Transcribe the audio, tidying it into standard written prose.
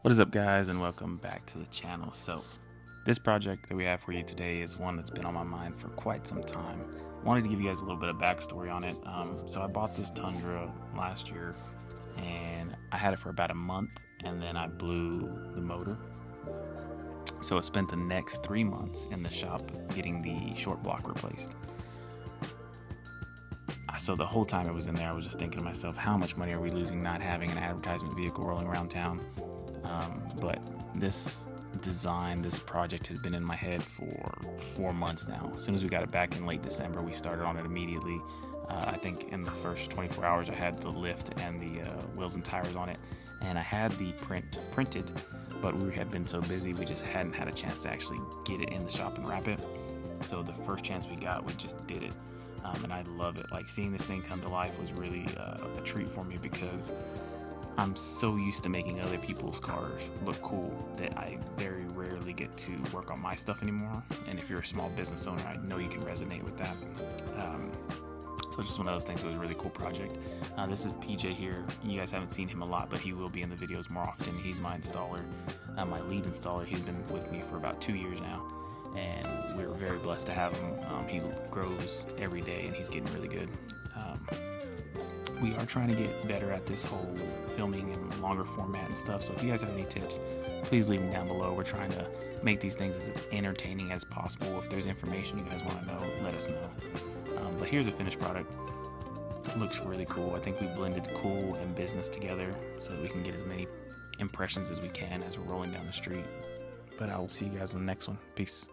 What is up, guys, and welcome back to the channel. So this project that we have for you today is one that's been on my mind for quite some time. Wanted to give you guys a little bit of backstory on it. So I bought this Tundra last year and I had it for about a month, and then I blew the motor. So I spent the next 3 months in the shop getting the short block replaced. So the whole time it was in there, I was just thinking to myself, how much money are we losing not having an advertisement vehicle rolling around town? But this design, this project has been in my head for 4 months now. As soon as we got it back in late December, we started on it immediately. I think in the first 24 hours I had the lift and the wheels and tires on it, and I had the printed, but we had been so busy we just hadn't had a chance to actually get it in the shop and wrap it. So the first chance we got, we just did it. And I love it. Like, seeing this thing come to life was really a treat for me, because I'm so used to making other people's cars look cool that I very rarely get to work on my stuff anymore. And if you're a small business owner, I know you can resonate with that. So it's just one of those things. It was a really cool project. This is PJ here. You guys haven't seen him a lot, but he will be in the videos more often. He's my installer, my lead installer. He's been with me for about 2 years now, and we're very blessed to have him. He grows every day and he's getting really good. We are trying to get better at this whole filming and longer format and stuff, so if you guys have any tips, please leave them down below. We're trying to make these things as entertaining as possible. If there's information you guys want to know, let us know. But here's a finished product. It looks really cool. I think we blended cool and business together so that we can get as many impressions as we can as we're rolling down the street. But I will see you guys in the next one. Peace.